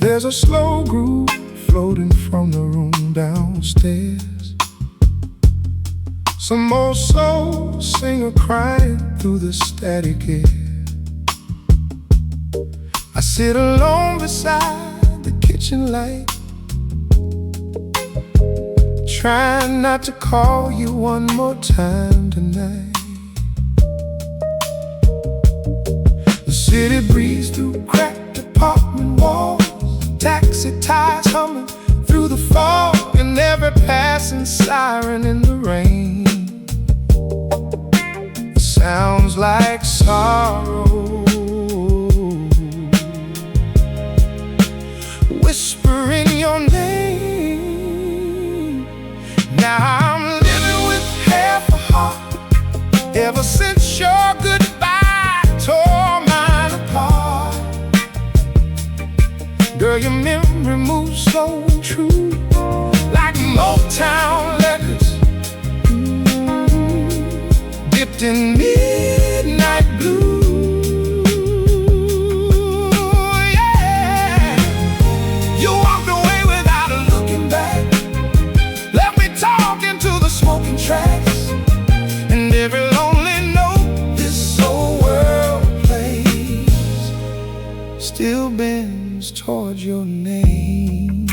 There's a slow groove floating from the room downstairs. Some old soul singer crying through the static air. I sit alone beside the kitchen light, trying not to call you one more time tonight. The city breeze through cracked apartment walls, taxi tires humming through the fog, and every passing siren in the rain sounds like sorrow, whispering your name. Now I'm living with half a heart, ever since your goodbye tore mine apart. Girl, your memory moves so true, like Motown records, dipped in midnight blue. Yeah, you walked away without looking back, left me talking to the smoking tracks, and every lonely note this old world plays still bends towards your name.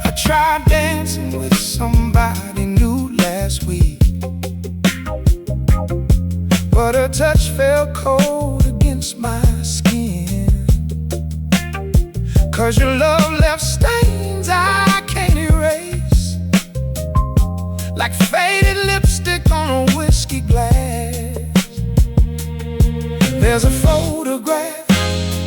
I tried dancing with somebody new last week, but her touch felt cold against my skin. 'Cause your love left stains I can't erase, like faded lipstick on a whiskey glass. There's a photograph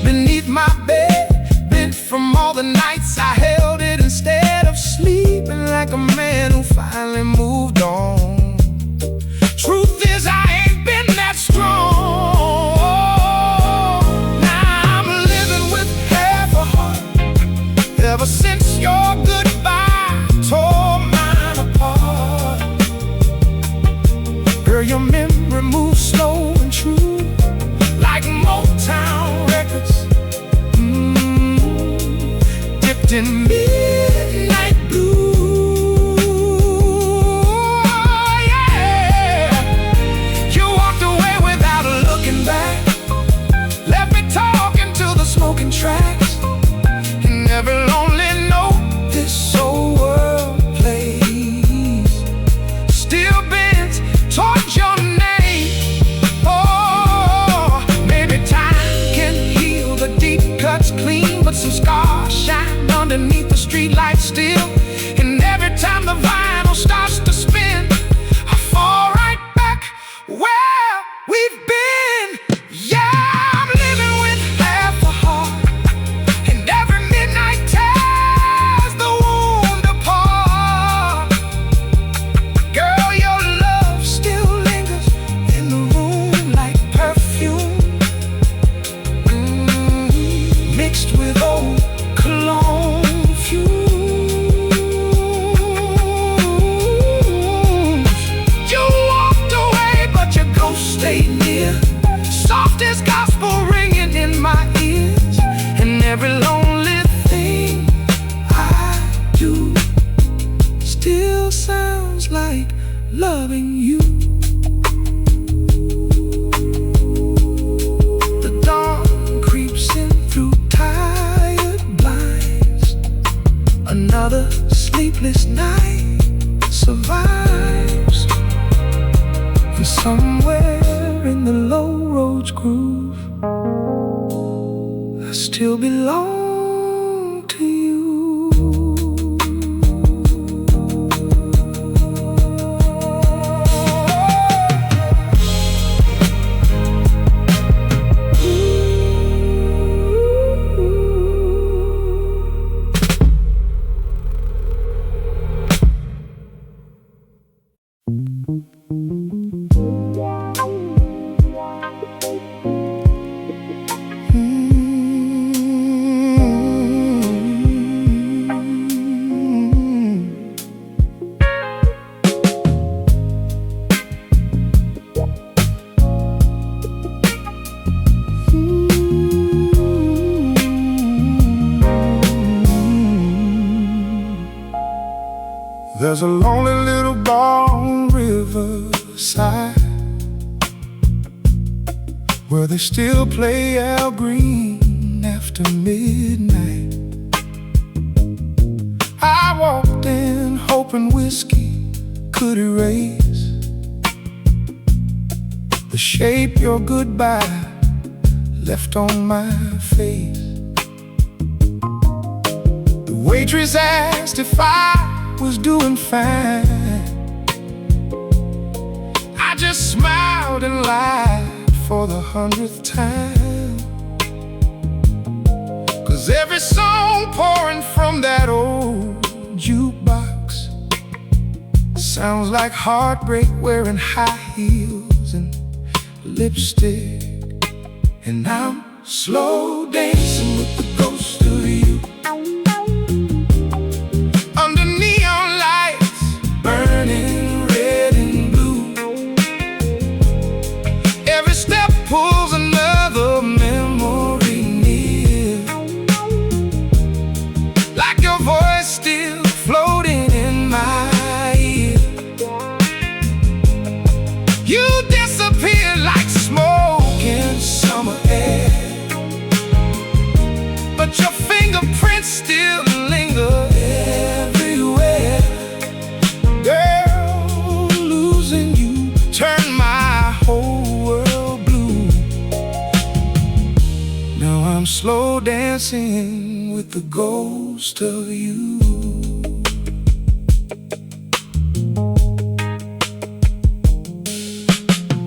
beneath my bed, bent from all the nights I held it instead of sleeping like a man who finally moved on. Truth is, I ain't been that strong. Now I'm living with half a heart, ever since your goodbye tore mine apart. Girl, your memory moves slow and true, like Motown records, dipped in midnight blue. Yeah, you walked away without looking back, left me talking to the smoking tracks, and every lonely note this old world plays still bends towards your name. Oh, maybe time can heal the deep cuts clean, but some scars shine underneath the street light still. And every time the vinyl starts to spin, I fall right back where we've been. Yeah, I'm living with half a heart, and every midnight tears the wound apart. Girl, your love still lingers in the room like perfume, mixed with old cologne fumes. You walked away, but your ghost stayed near, soft as gospel ringing in my ears, and every lonely thing I do still sounds like loving you. The dawn creeps in through tired blinds, another sleepless night survives, and somewhere in the low road's groove I still belong to you. There's a lonely little bar on Riverside where they still play Al Green after midnight. I walked in hoping whiskey could erase the shape your goodbye left on my face. The waitress asked if I was doing fine. I just smiled and lied for the 100th time, 'cause every song pouring from that old jukebox sounds like heartbreak wearing high heels and lipstick. And I'm slow dancing with the ghost of you under neon lights burning red and blue. Every step pulls another memory near, like your voice still floating in my ear. You disappear like smoke in summer air, but your fingerprints still linger everywhere. Girl, losing you turned my whole world blue. Now I'm slow dancing with the ghost of you.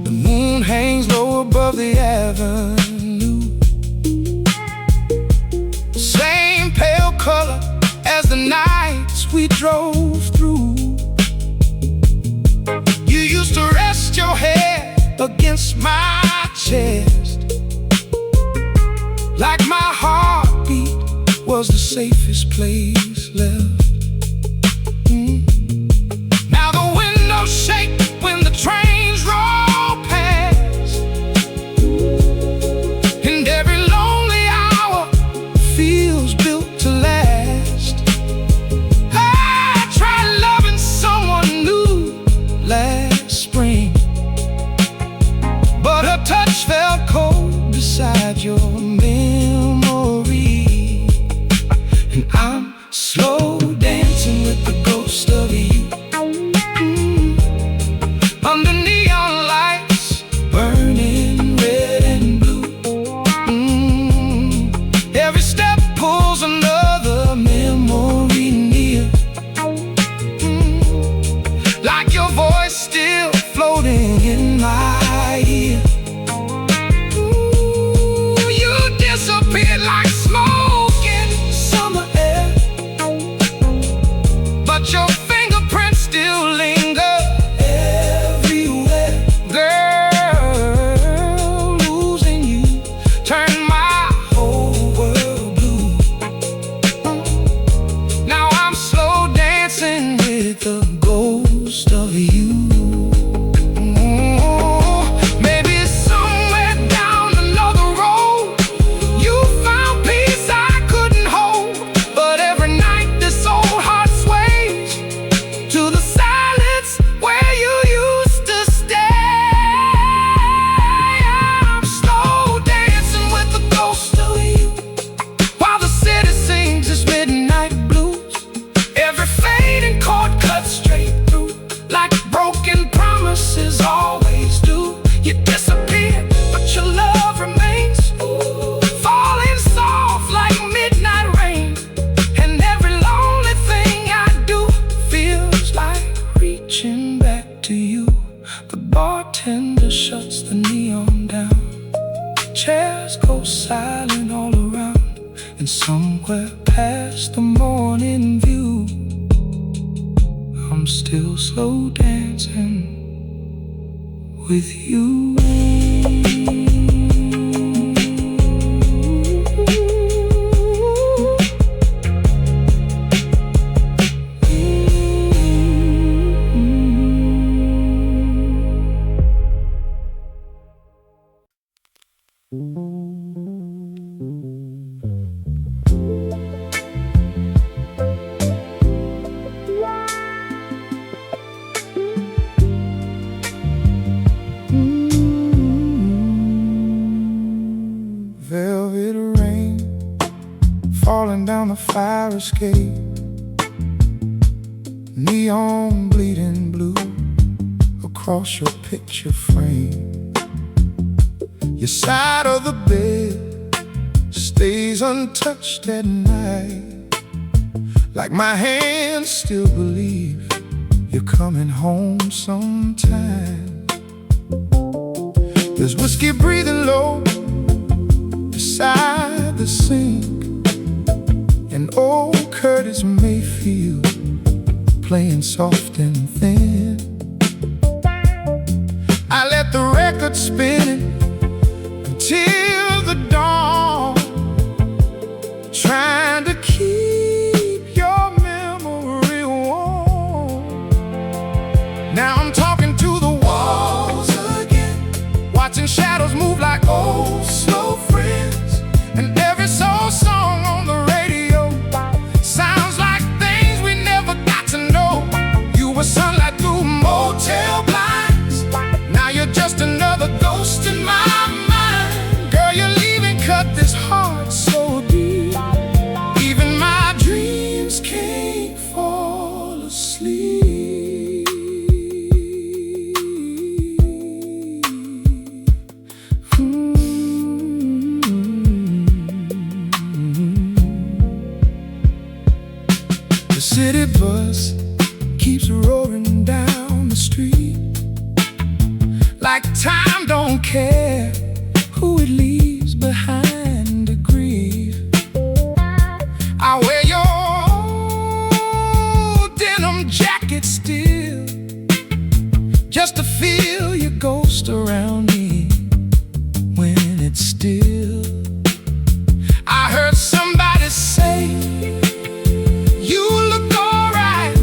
The moon hangs low above the avenue, same pale color as the nights we drove through. You used to rest your head against my chest, like my heartbeat was the safest place left. Now the windows shake when the trains roll past, and every lonely hour feels built to last. I tried loving someone new last spring, but her touch felt cold beside your memory. And I'm slow dancing with the ghost of you under neon lights burning red and blue. Every step pulls another memory near, like your voice still floating in my ear. You disappeared like smoke in summer air, but your fingerprints still linger everywhere. Girl, losing you turned my whole world blue. Now I'm slow dancing with the ghost of you. Maybe somewhere down another road you found peace I couldn't hold, but every night this old heart sways to the silence where you used to stay. I'm slow dancing with the ghost of you while the city sings its midnight blues. Every fading chord cuts straight through, like broken promises always do. You disappeared, but your love remains, falling soft like midnight rain. And every lonely thing I do feels like reaching back to you. The bartender shuts the neon down, chairs go silent all around, and somewhere past the morning view, I'm still slow dancing with you. a fire escape, neon bleeding blue across your picture frame. Your side of the bed stays untouched at night, like my hands still believe you're coming home sometime. There's whiskey breathing low beside the sink, and old Curtis Mayfield playing soft and thin. I let the record spin until the dawn, trying to keep your memory warm. Now I'm talking to the walls again, watching shadows move like old slow friends. And every soul song on the radio sounds like things we never got to know. You were sunlight through motel blinds, now you're just another ghost in my mind. Girl, you're leaving, cut this heart so deep, even my dreams can't fall asleep. The city bus keeps roaring down the street, like time don't care who it leaves behind to grieve. I wear your old denim jacket still, just to feel your ghost around me when it's still. I heard somebody say, you look alright,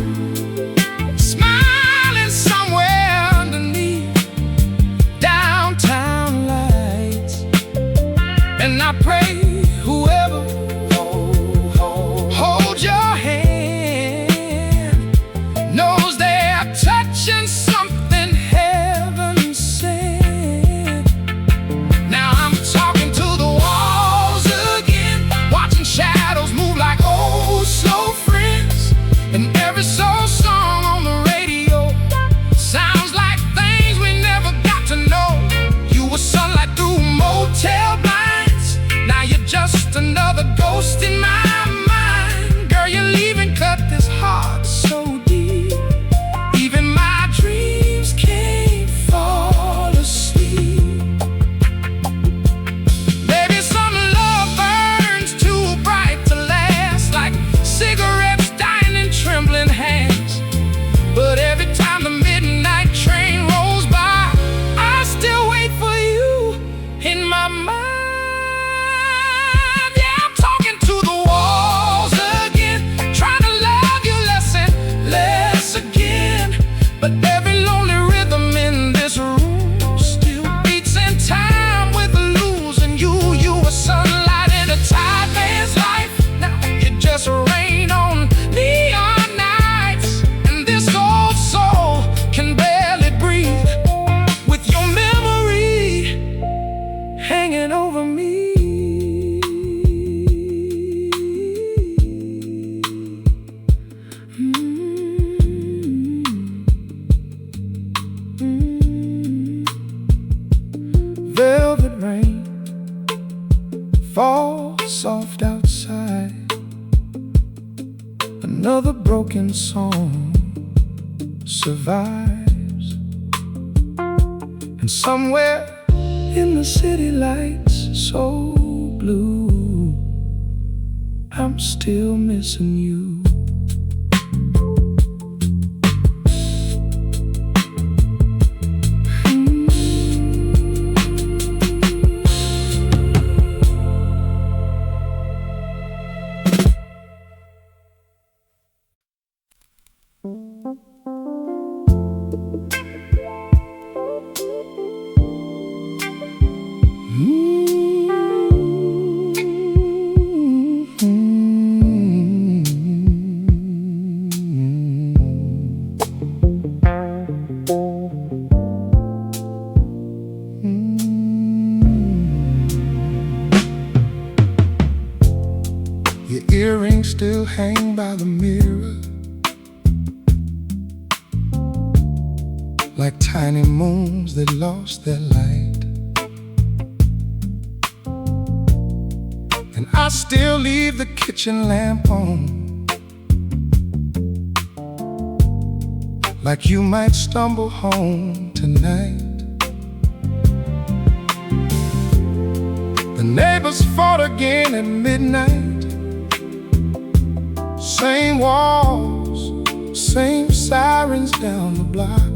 smiling somewhere underneath downtown lights. And I pray whoever holds your hand knows they're touching something heaven sent. Now I'm talking to the walls again, watching shadows move like old slow friends. And every soul song on the radio sounds like things we never got to know. You were sunlight through motel blinds, now you're just another ghost in my mind. Girl, you're leaving, cut this heart so deep, even my dreams can't fall asleep. Baby, some love burns too bright to last, like cigarettes dying in trembling hands. But every time the midnight train rolls by, I still wait for you in my mind. Yeah, I'm talking to the walls again, trying to love you less and less again. But every lonely rhythm in this room still beats in time with losing you. You were sunlight in a tired man's life, now you just rain on neon nights. And this old soul can barely breathe with your memory hanging over me. Velvet rain falls soft outside, another broken song survives. And somewhere in the city lights so blue, I'm still missing you. Your earrings still hang by the mirror, like tiny moons that lost their light. And I still leave the kitchen lamp on, like you might stumble home tonight. The neighbors fought again at midnight. Same walls, same sirens down the block.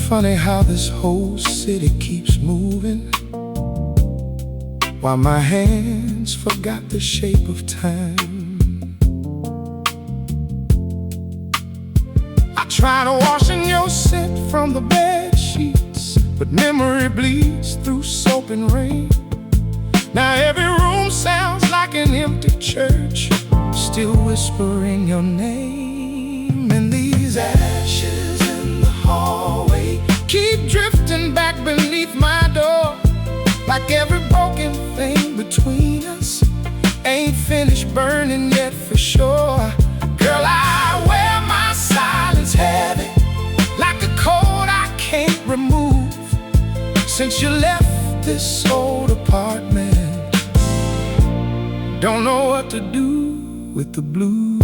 Funny how this whole city keeps moving, while my hands forgot the shape of time. I try to wash in your scent from the bed sheets, but memory bleeds through soap and rain. Now every room sounds like an empty church, still whispering your name. And these ashes in the hallway keep drifting back beneath my door, like every broken thing between us ain't finished burning yet for sure. Girl, I wear my silence heavy, like a coat I can't remove. Since you left this old apartment, don't know what to do with the blues.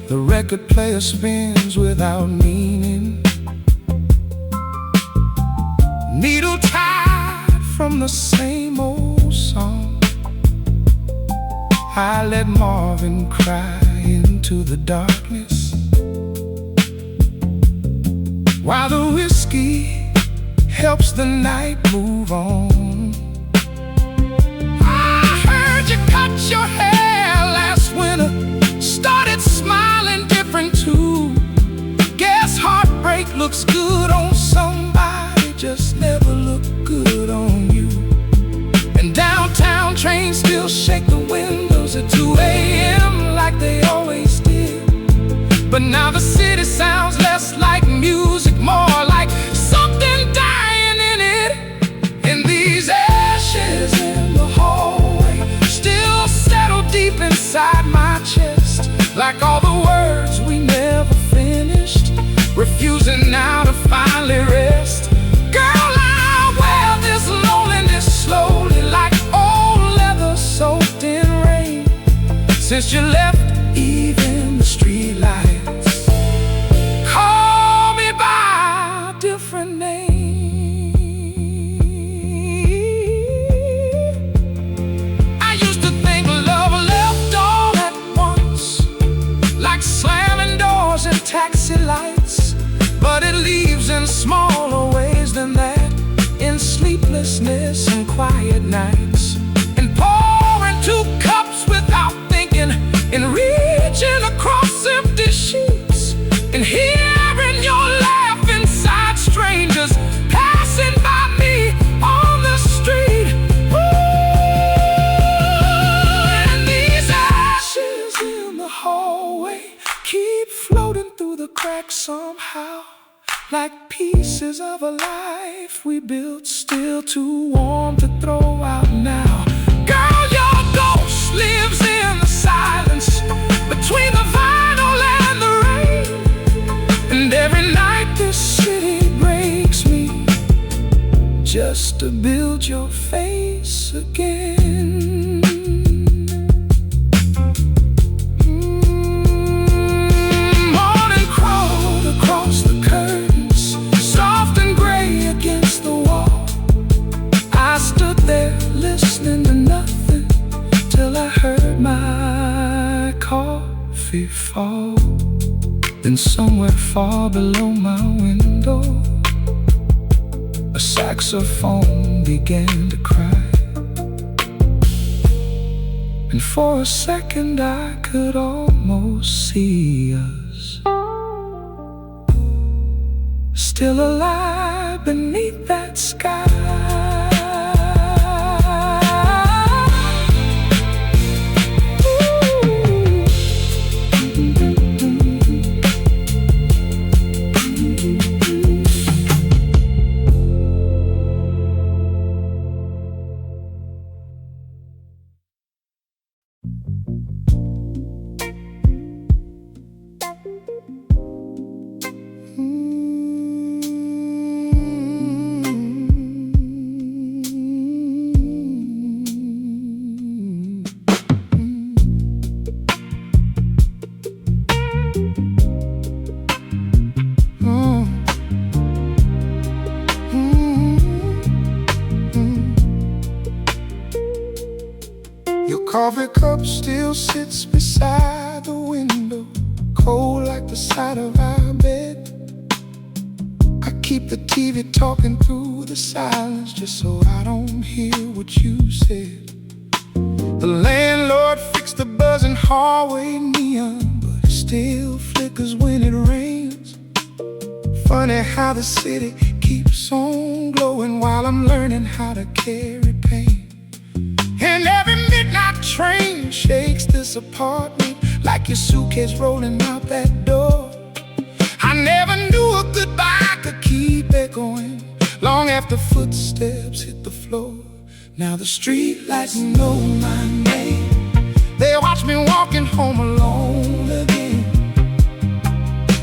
The record player spins without meaning, needle tied from the same old song. I let Marvin cry into the darkness, while the whiskey helps the night move on. I heard you cut your hair last winter, started smiling different too. Guess heartbreak looks good on somebody, just never looked good on you. And downtown trains still shake the windows at 2 a.m. like they always did. But now the city sounds less like music, more like something dying in it. And these ashes in the hallway still settle deep inside my chest, like all the words we never finished, refusing now to finally rest. Girl, I wear this loneliness slowly, like old leather soaked in rain. Since you left, even the street lights call me by a different name. I used to think love left all at once, like slamming doors and taxi lights. But it leaves in smaller ways than that, in sleeplessness and quiet nights, and pouring 2 cups without thinking, and reaching across empty sheets, and hearing your laugh inside strangers passing by me on the street. Ooh, and these ashes in the hallway keep floating through the cracks somehow, like pieces of a life we built, still too warm to throw out now. Girl, your ghost lives in the silence between the vinyl and the rain. And every night this city breaks me, just to build your face again. Morning crawled across the curtains, soft and gray against the wall. I stood there listening to nothing, till I heard my coffee fall. Then somewhere far below my window, a saxophone began to cry. And for a second I could almost see us, still alive beneath that sky. still sits beside the window, cold like the side of our bed. I keep the TV talking through the silence just so I don't hear what you said. The landlord fixed the buzzing hallway neon, but it still flickers when it rains. Funny how the city keeps on glowing while I'm learning how to carry pain. And every midnight train shakes this apartment like your suitcase rolling out that door. I never knew a goodbye could keep echoing long after footsteps hit the floor. Now the street lights know my name. They watch me walking home alone again.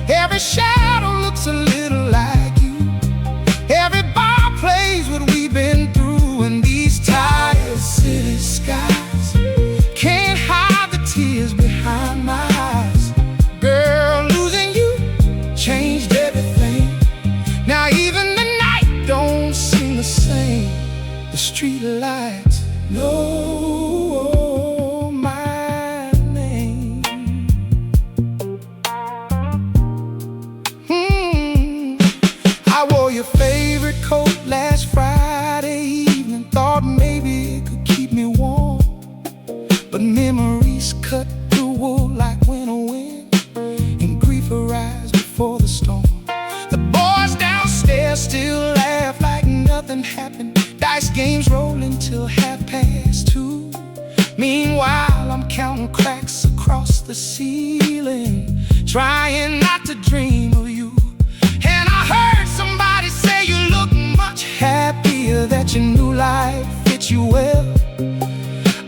Every shadow looks a little like you. Every bar plays what we've been through. And these tired city skies can't hide the tears behind my eyes. Girl, losing you changed everything. Now even the night don't seem the same. The street lights know my name. I wore your favorite coat last Friday evening, thought maybe it could keep me warm. But memories cut through wool like winter wind, and grief arrives before the storm. The boys downstairs still laugh like nothing happened. Dice games rolling till 2:30. Meanwhile, I'm counting cracks across the ceiling, trying not to dream of you. And I heard somebody say you look much happier, that your new life fits you well.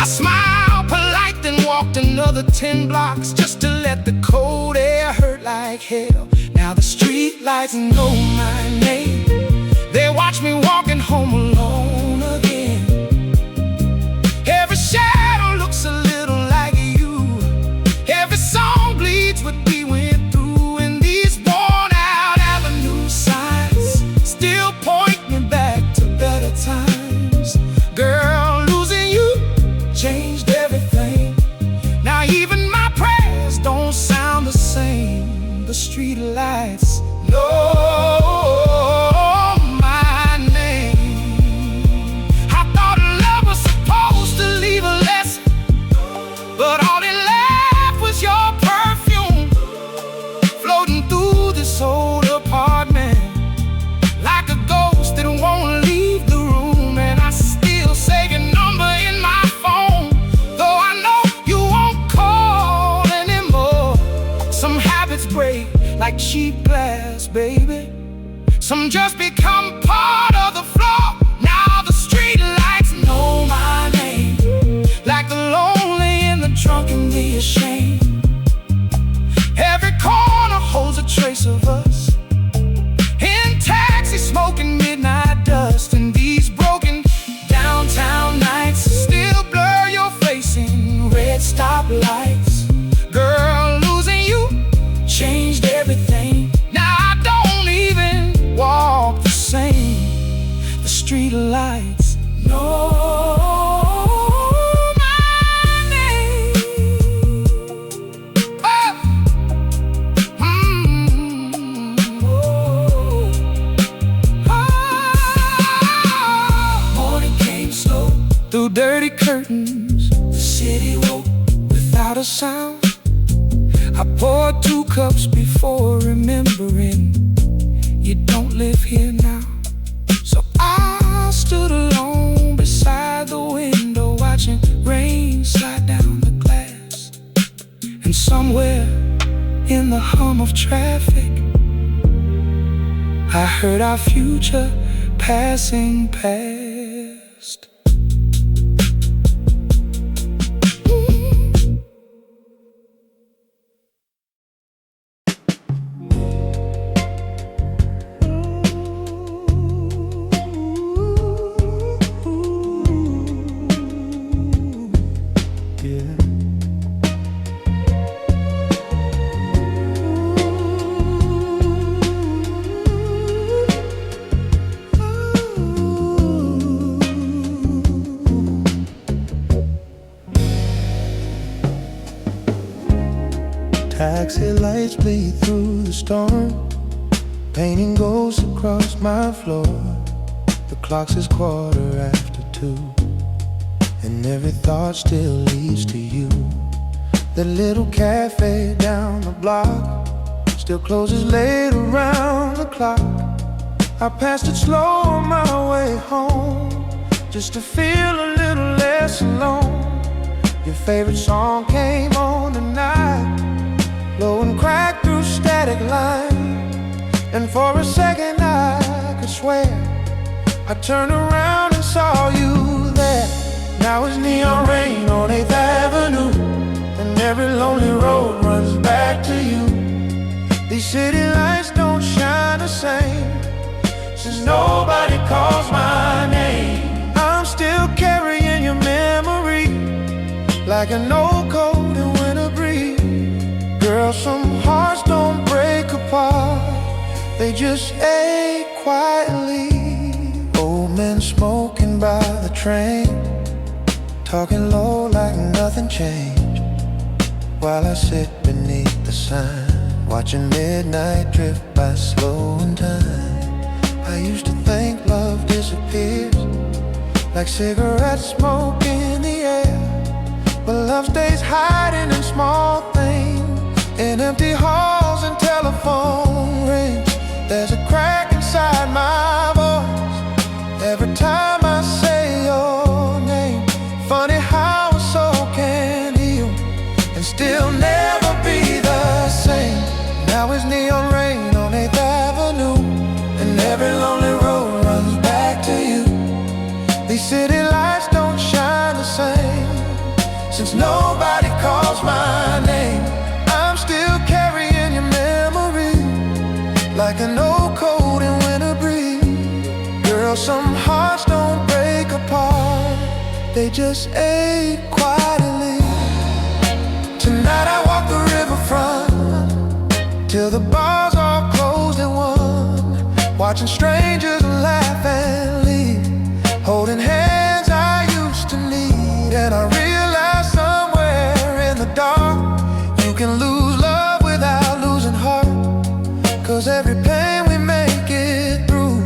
I smiled polite, then walked another 10 blocks just to let the cold air hurt like hell. Now the street lights know my name. They watch me walking home alone again. Every shadow looks a little like you. Every song bleeds what we went through. And these worn out avenue signs still point me back to better times. Girl, losing you changed everything. Now even my prayers don't sound the same. The street lights know my name. I thought love was supposed to leave a lesson, but all it left was your perfume floating through this old apartment like a ghost that won't leave the room. And I still save your number in my phone, though I know you won't call anymore. Some habits break like cheap glass, baby. Some just become part of the floor. Now the street lights know my name, like the lonely and the drunk and the ashamed. Every corner holds a trace of us, in taxi smoking midnight dust. And these broken downtown nights still blur your face in red stoplights. Girl, losing you changed everything. Now I don't even walk the same. The street lights know my name. Oh. Oh. Morning came slow through dirty curtains. The city woke without a sound. I poured 2 cups before remembering you don't live here now. So I stood alone beside the window, watching rain slide down the glass. And somewhere in the hum of traffic, I heard our future passing past. Taxi lights bleed through the storm, painting ghosts across my floor. The clock says 2:15, and every thought still leads to you. The little cafe down the block still closes late around the clock. I passed it slow on my way home, just to feel a little less alone. Your favorite song came on tonight, low and cracked through static line. And for a second I could swear I turned around and saw you there. Now it's neon rain on 8th Avenue, and every lonely road runs back to you. These city lights don't shine the same since nobody calls my name. I'm still carrying your memory like an old coat in winter breeze. Girl, some hearts don't break apart, they just ache quietly. Old men smoking by the train, talking low like nothing changed, while I sit beneath the sign, watching midnight drift by slow in time. I used to think love disappears like cigarette smoke in the air, but love stays hiding in small things, in empty halls and telephone rings. There's a crack inside my voice every time I say your name. Funny how a soul can heal and still never be the same. Now it's neon rain on 8th Avenue, and every lonely road runs back to you. These city lights don't shine the same since nobody calls my name. I'm still carrying your memory like an old coat in winter breeze. Girl, some hearts don't break apart, they just ache quietly. Tonight I walk the riverfront till the bars all closed at 1, watching strangers laugh and leave, holding hands I used to need. And I realize somewhere in the dark you can lose love without losing heart, 'cause every pain we make it through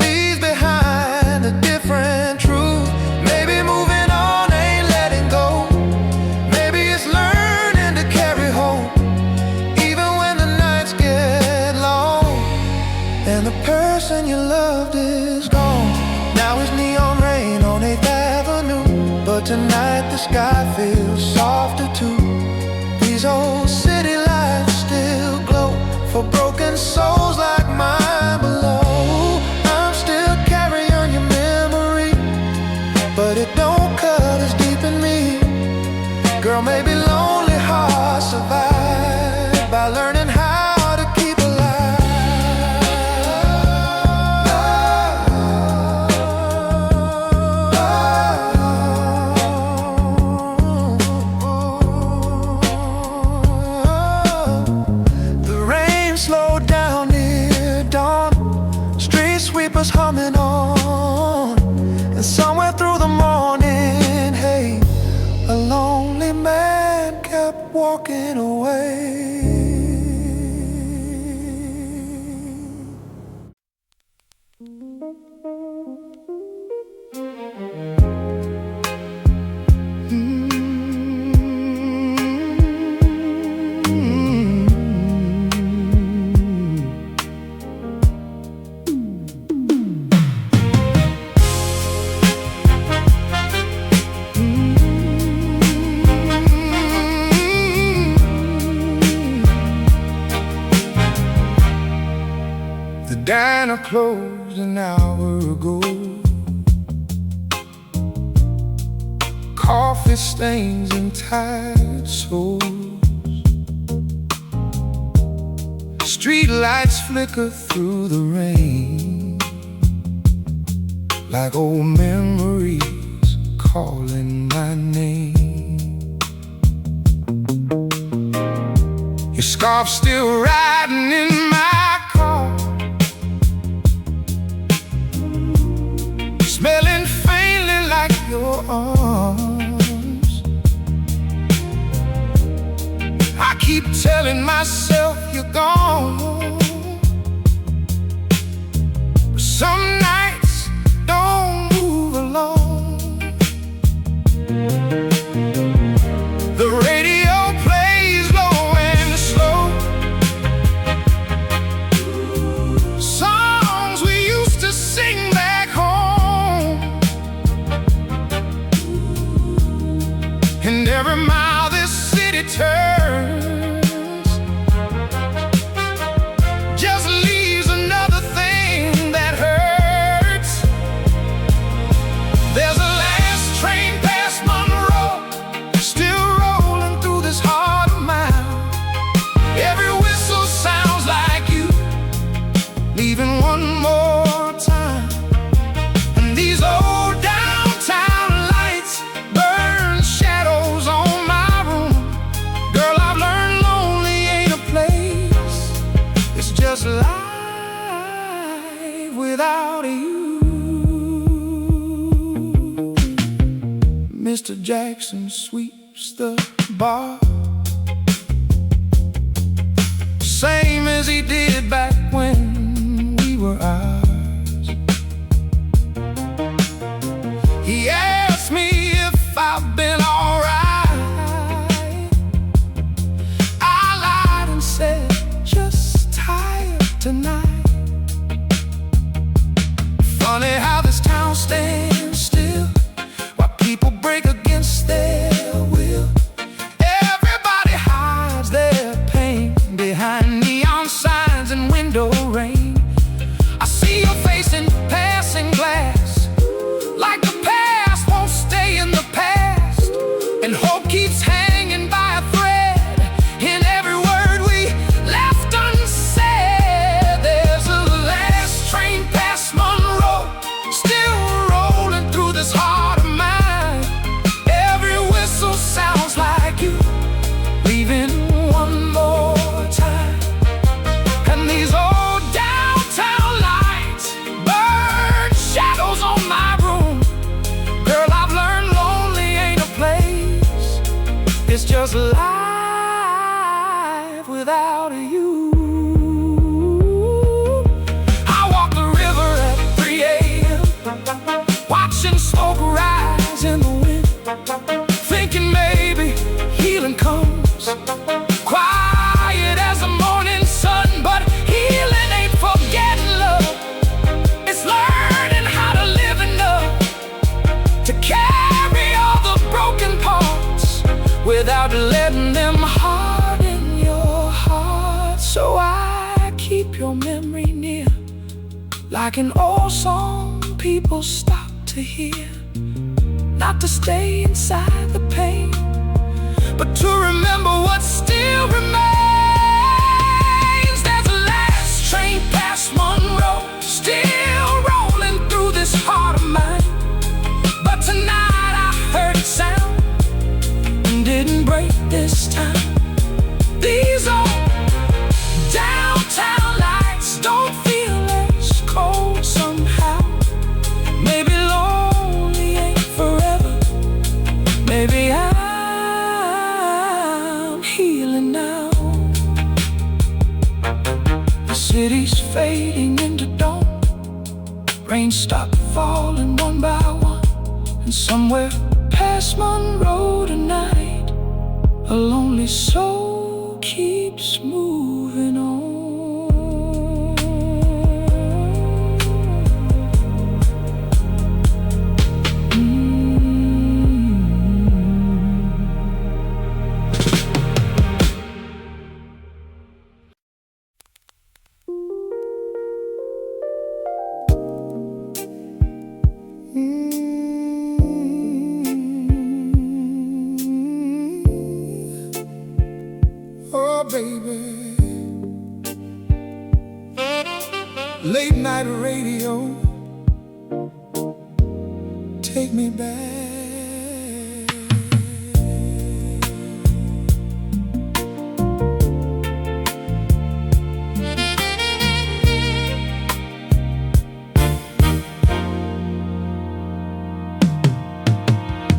leaves behind a different truth. Maybe moving on ain't letting go, maybe it's learning to carry hope even when the nights get long and the person you loved is gone. Now it's neon rain on 8th Avenue, but tonight the sky feels softer too. These old city lights still glow for broken souls like mine below. I'm still carrying your memory, but it don't cut as deep in me. Girl, maybe lonely hearts survive by learning how to keep alive. The rain slowed down near dawn, street sweepers humming on, and somewhere through the morning, hey, a lonely man kept walking away. The diner closed an hour ago. Coffee stains and tired souls. Street lights flicker through the rain like old memories calling my name. Your scarf's still riding in my car, smelling faintly like your arms. I keep keep telling myself you're gone, but some nights don't move alone. The radio plays low and slow, songs we used to sing back home, and every mile this city turns just leaves another thing that hurts. There's a last train past Monroe, still rolling through this heart of mine. Every whistle sounds like you leaving one more time. And these old downtown lights burn shadows on my room. Girl, I've learned lonely ain't a place, it's just life without you. Mr. Jackson sweeps the bar, same as he did back when we were ours. He asked me if I've been alright. I lied and said, just tired tonight. Funny how this town stands still while people break against their will. Everybody hides their pain behind neon signs and window rain. I see your face in passing glass, like the past won't stay in the past, and hope keeps hanging by a thread in every word we left unsaid. There's a last train past Monroe, still rolling through this heart of mine. Every whistle sounds like you leaving one more time. And these old downtown lights burn shadows on my room. Girl, I've learned lonely ain't a place, it's just life without you. I walk the river at 3 a.m., watching smoke rise in the wind, thinking maybe healing comes quiet as the morning sun. But healing ain't forgetting love, it's learning how to live enough to carry all the broken parts without letting them harden your heart. So I keep your memory near, like an old song people stop to hear, not to stay inside the pain, but to remember what still remains. There's a last train past Monroe, still rolling through this heart of mine. But tonight I heard it sound and didn't break this time. These old downtown lights don't feel as cold somehow. Maybe lonely ain't forever, maybe I'm healing now. The city's fading into dawn, rain stopped falling one by one, and somewhere past Monroe tonight, a lonely soul keeps moving on. Oh, baby, late night radio, take me back.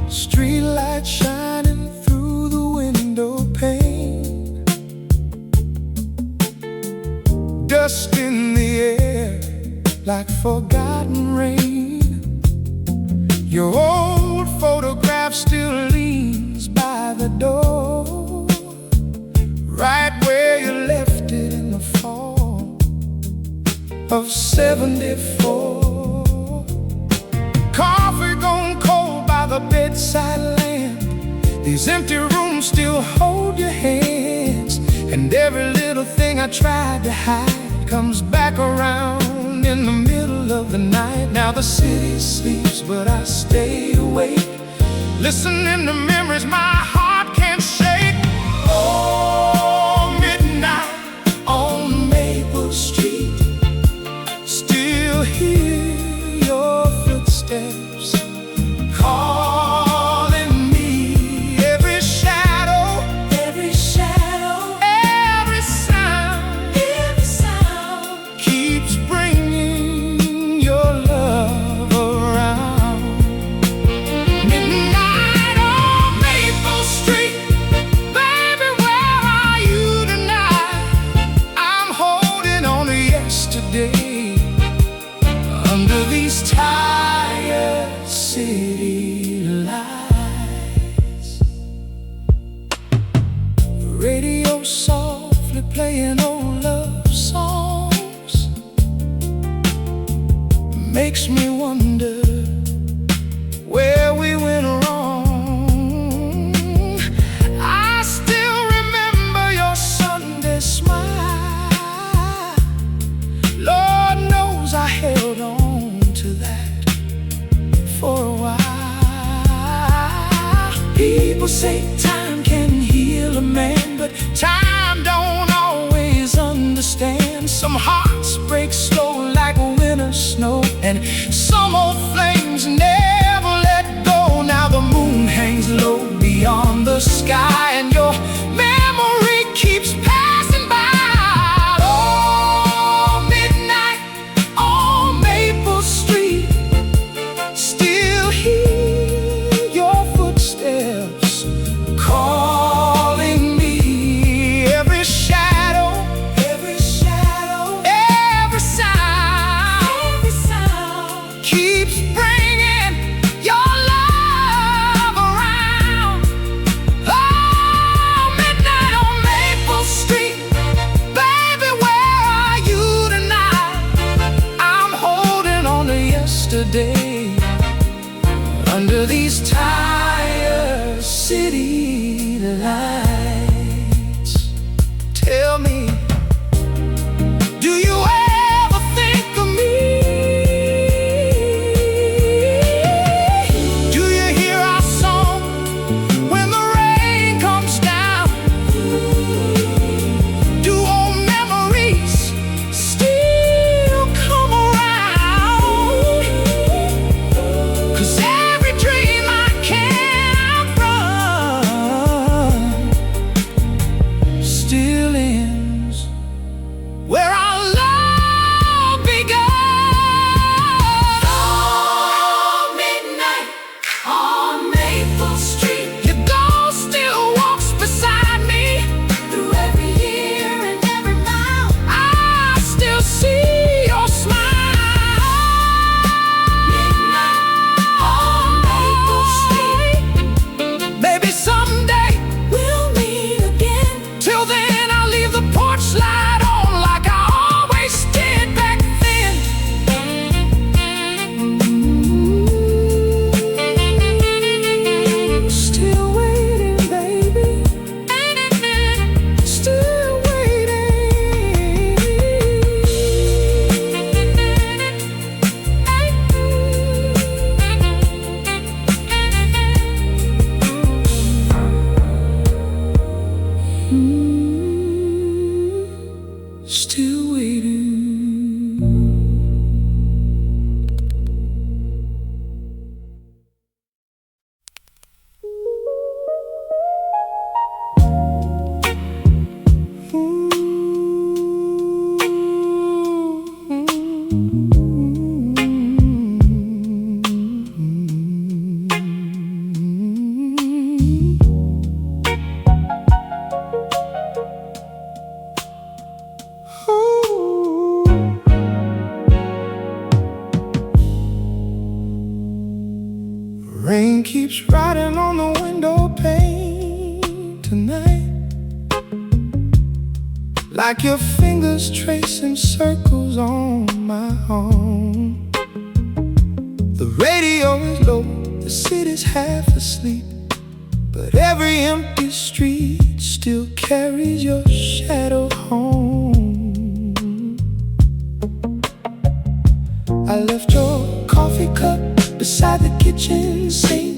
Street light shining through the window pane, dust in the air like forgotten rain. Your old photograph still leans by the door, right where you left it in the fall of '74. Coffee gone cold by the bedside lamp. These empty rooms still hold your hands, and every little thing I tried to hide comes back around in the middle of the night. Now the city sleeps, but I stay awake, listening to memories my heart can't shake. Oh, midnight on Maple Street, still hear your footsteps calling me. Every shadow, every sound keeps bringing your love around. Midnight on Maple Street, baby, where are you tonight? I'm holding on to yesterday under these tired city lights. Radio softly playing old love songs makes me wonder where we went wrong. I still remember your Sunday smile. Lord knows I held on to that for a while. People say time can heal a man, but time don't always understand. Some hearts break slow like winter snow, and some old flames never let go. Now the moon hangs low beyond the sky, and your memory keeps passing by. Oh, midnight on Maple Street, still hear your footsteps calling me. keeps writing on the window pane tonight, like your fingers tracing circles on my arm. The radio is low, the city's half asleep, but every empty street still carries your shadow home. I left your coffee cup beside the kitchen sink.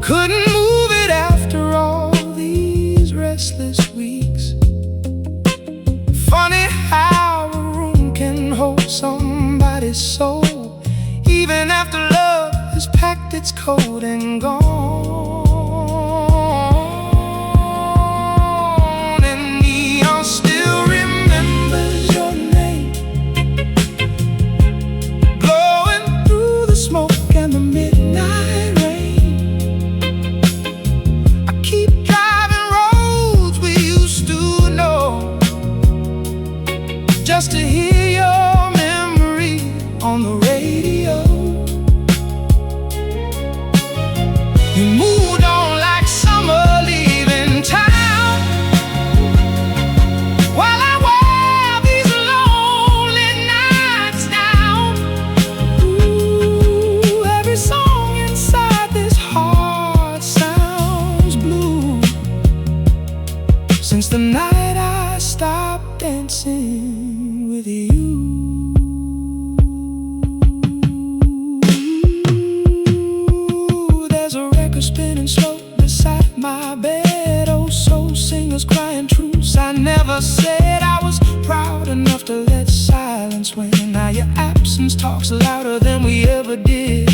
Couldn't move it after all these restless weeks. Funny how a room can hold somebody's soul, even after love has packed its coat and gone. And neon still remembers your name, blowing through the smoke and the midnight rain. I keep driving roads we used to know, just to hear your memory on the radio. You moved on like summer leaving town, while I wear these lonely nights down. Ooh, every song inside this heart sounds blue, since the night I stopped dancing with you. Spinning slow beside my bed, oh soul singers crying truths I never said. I was proud enough to let silence win. Now your absence talks louder than we ever did.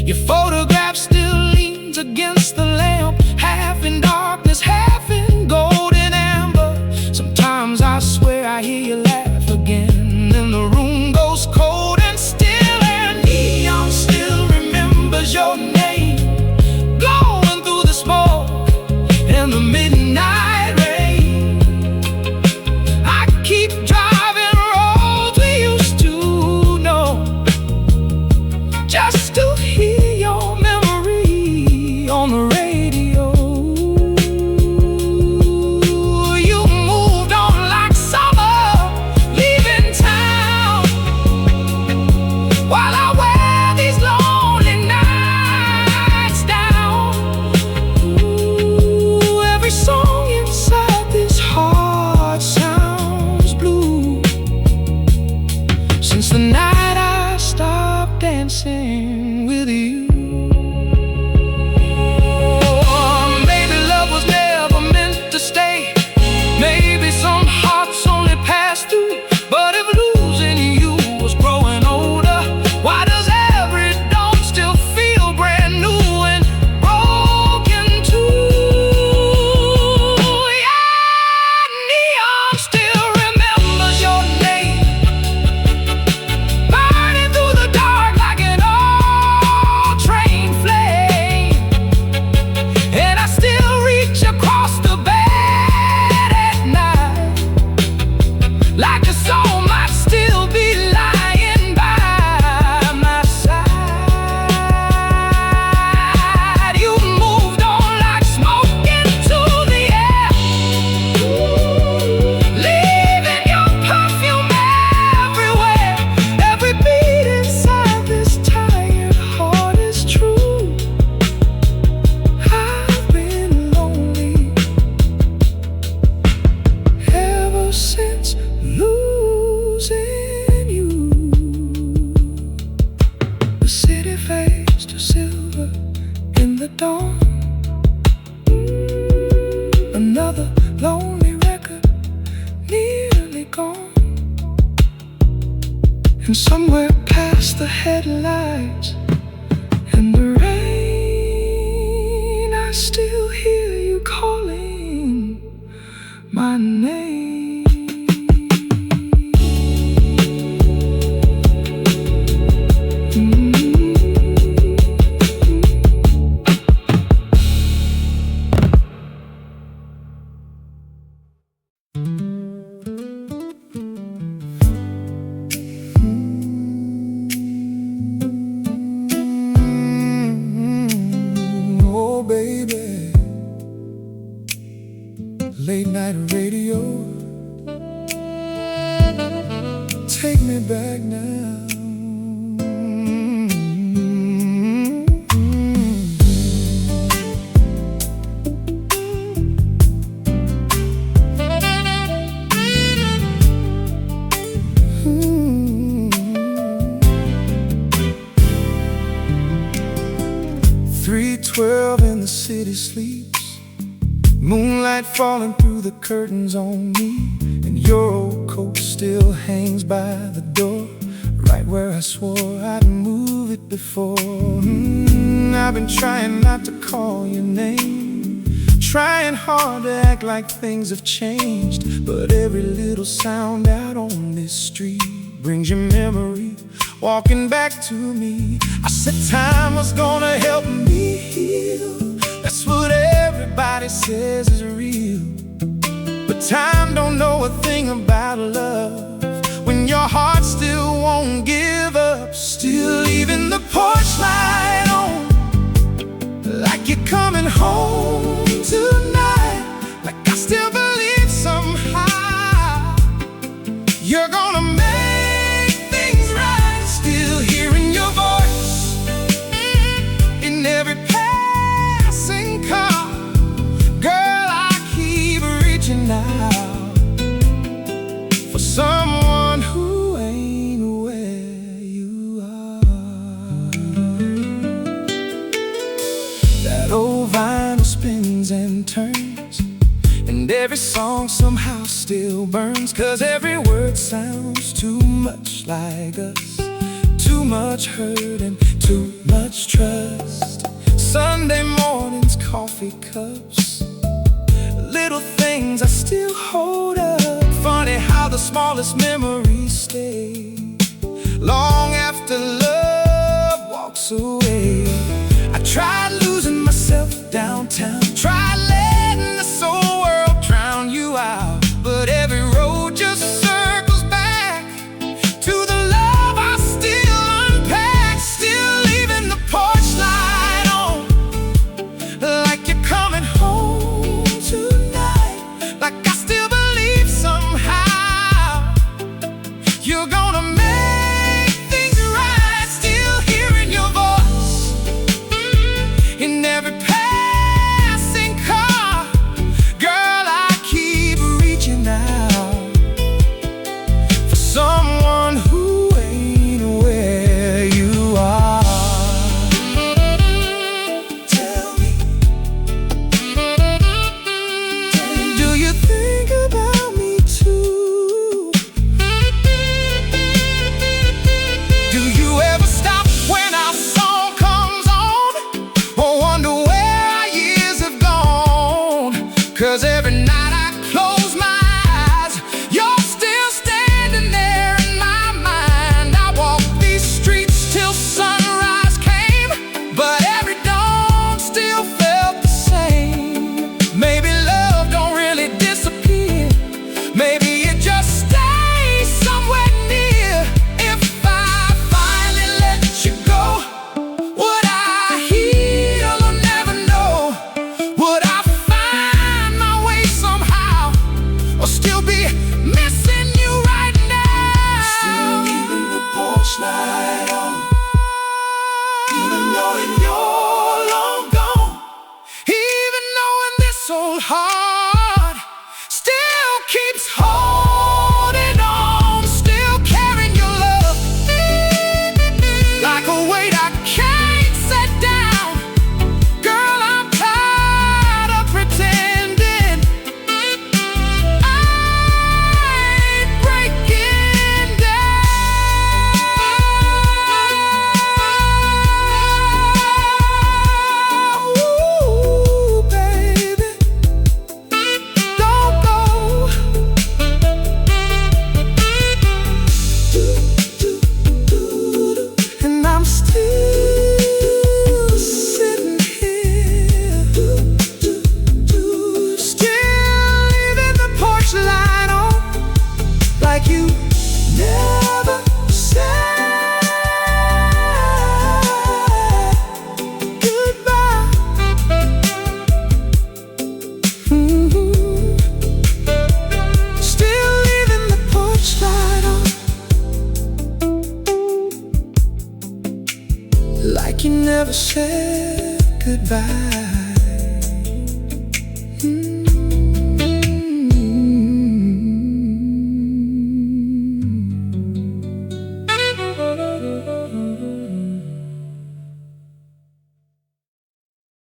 Your photograph still leans against the lamp, half in darkness, half in golden amber. Sometimes I swear I hear you laugh again, and the room goes cold and still, and neon still remembers your name, glowing through the smoke and the midnight rain. I keep driving roads we used to know, just to hear your memory on the radio. You moved on like summer leaving town, while I wear these lonely nights down. Ooh, every song inside this heart sounds blue, since the night I stopped dancing with you. Oh, maybe love was never meant to stay. Maybe some hearts only pass through. But if losing you was growing older, why does every dawn still feel brand new and broken too? Yeah, neon still remembers your name, burning through the dark like an old train flame. And I still reach across the bed at night, like a soul might still be lying by my side. You moved on like smoke into the air, leaving your perfume everywhere. Every beat inside this tired heart is true. I've been lonely ever since losing you. The city fades to silver in the dawn. Another lonely record nearly gone. And somewhere past the headlights and the rain, I still hear you calling my name. Late night radio, take me back now. 3:12 and the city sleeps, moonlight falling through the curtains on me, and your old coat still hangs by the door, right where I swore I'd move it before. I've been trying not to call your name, trying hard to act like things have changed, but every little sound out on this street brings your memory walking back to me. I said time was gonna help me heal, that's what everybody says is real, but time don't know a thing about love when your heart still won't give up. Still leaving the porch light on, like you're coming home tonight, like I still believe somehow you're gonna make things right. Still hearing your voice in every passing car. Girl, I keep reaching out for someone who ain't where you are. That old vinyl spins and turns, and every song somehow still burns, 'cause every word sounds too much like us, too much hurt and too much trust. Sunday mornings, coffee cups, little things I still hold up. Funny how the smallest memories stay long after love walks away. I tried losing myself downtown, tried